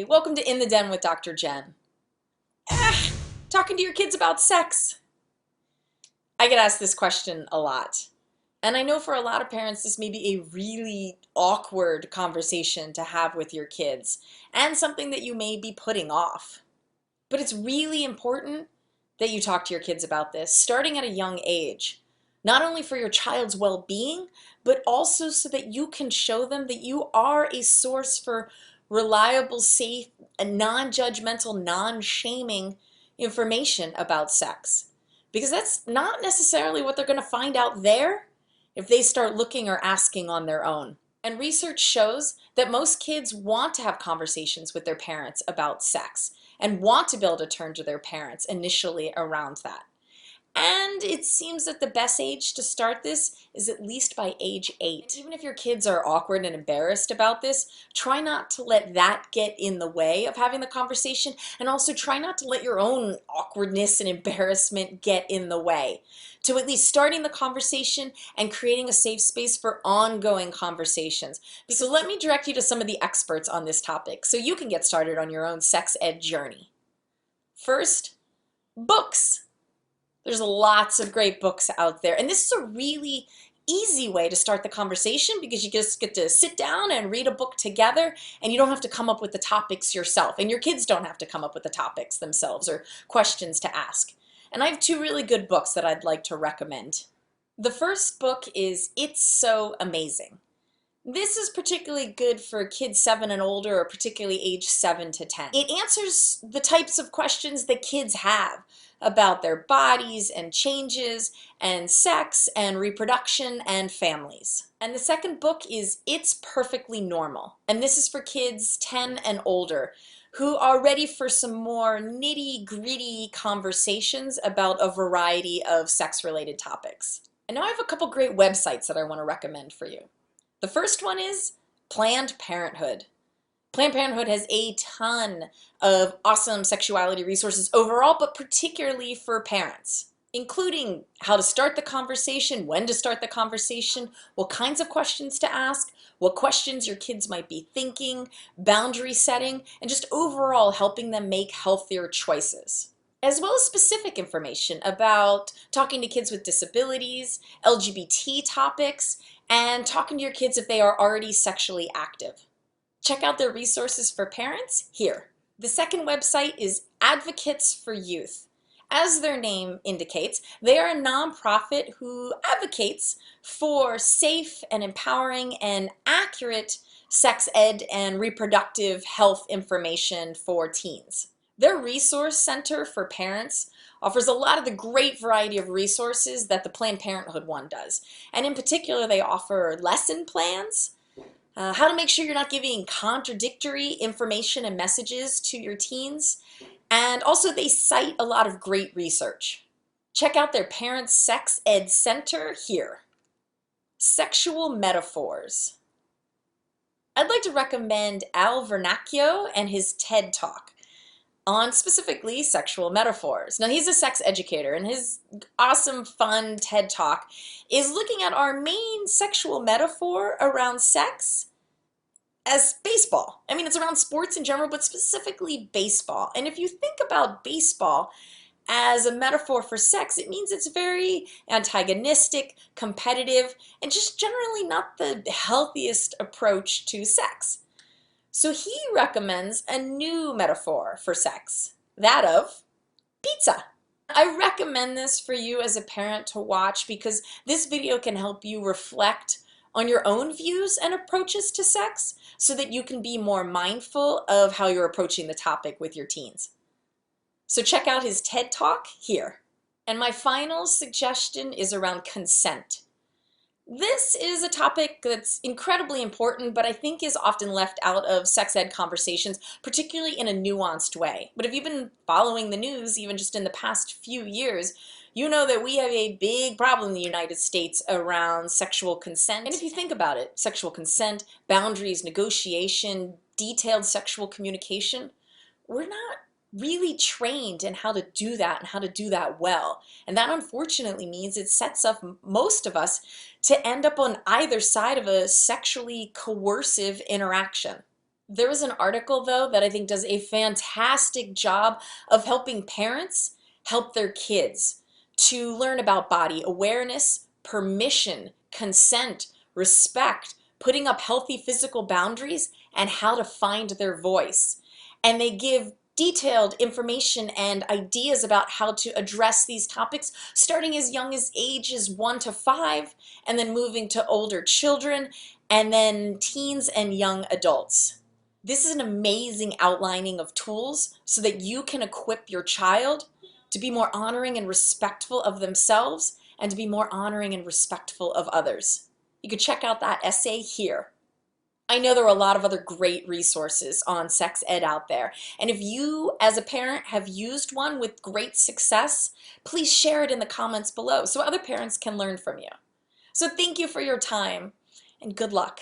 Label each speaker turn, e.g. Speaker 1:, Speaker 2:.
Speaker 1: welcome to In the Den with Dr. Jen. Talking to your kids about sex. I get asked this question a lot. And I know for a lot of parents this may be a really awkward conversation to have with your kids and something that you may be putting off. But it's really important that you talk to your kids about this starting at a young age. Not only for your child's well-being, but also so that you can show them that you are a source for reliable, safe, and non-judgmental, non-shaming information about sex. Because that's not necessarily what they're going to find out there if they start looking or asking on their own. And research shows that most kids want to have conversations with their parents about sex and want to be able to turn to their parents initially around that. And it seems that the best age to start this is at least by age 8. Even if your kids are awkward and embarrassed about this, try not to let that get in the way of having the conversation, and also try not to let your own awkwardness and embarrassment get in the way. To at least starting the conversation and creating a safe space for ongoing conversations. So let me direct you to some of the experts on this topic so you can get started on your own sex ed journey. First, books. There's lots of great books out there, and this is a really easy way to start the conversation because you just get to sit down and read a book together, and you don't have to come up with the topics yourself, and your kids don't have to come up with the topics themselves or questions to ask. And I have 2 really good books that I'd like to recommend. The first book is It's So Amazing. This is particularly good for kids 7 and older, or particularly age 7 to 10. It answers the types of questions that kids have about their bodies and changes and sex and reproduction and families. And the second book is It's Perfectly Normal. And this is for kids 10 and older who are ready for some more nitty-gritty conversations about a variety of sex-related topics. And now I have a couple great websites that I want to recommend for you. The first one is Planned Parenthood. Planned Parenthood has a ton of awesome sexuality resources overall, but particularly for parents, including how to start the conversation, when to start the conversation, what kinds of questions to ask, what questions your kids might be thinking, boundary setting, and just overall helping them make healthier choices. As well as specific information about talking to kids with disabilities, LGBT topics, and talking to your kids if they are already sexually active. Check out their resources for parents here. The second website is Advocates for Youth. As their name indicates, they are a nonprofit who advocates for safe and empowering and accurate sex ed and reproductive health information for teens. Their resource center for parents offers a lot of the great variety of resources that the Planned Parenthood one does. And in particular, they offer lesson plans, how to make sure you're not giving contradictory information and messages to your teens. And also they cite a lot of great research. Check out their Parents Sex Ed Center here. Sexual Metaphors. I'd like to recommend Al Vernacchio and his TED Talk on specifically sexual metaphors. Now, he's a sex educator, and his awesome, fun TED Talk is looking at our main sexual metaphor around sex as baseball. I mean, it's around sports in general, but specifically baseball. And if you think about baseball as a metaphor for sex, it means it's very antagonistic, competitive, and just generally not the healthiest approach to sex. So he recommends a new metaphor for sex, that of pizza. I recommend this for you as a parent to watch because this video can help you reflect on your own views and approaches to sex so that you can be more mindful of how you're approaching the topic with your teens. So check out his TED Talk here. And my final suggestion is around consent. This is a topic that's incredibly important, but I think is often left out of sex ed conversations, particularly in a nuanced way. But if you've been following the news, even just in the past few years, you know that we have a big problem in the United States around sexual consent. And if you think about it, sexual consent, boundaries, negotiation, detailed sexual communication, we're not really trained in how to do that and how to do that well. And that unfortunately means it sets up most of us to end up on either side of a sexually coercive interaction. There was an article, though, that I think does a fantastic job of helping parents help their kids to learn about body awareness, permission, consent, respect, putting up healthy physical boundaries, and how to find their voice. And they give detailed information and ideas about how to address these topics starting as young as ages 1 to 5, and then moving to older children, and then teens and young adults. This is an amazing outlining of tools so that you can equip your child to be more honoring and respectful of themselves and to be more honoring and respectful of others. You could check out that essay here. I know there are a lot of other great resources on sex ed out there, and if you as a parent have used one with great success, please share it in the comments below so other parents can learn from you. So thank you for your time and good luck.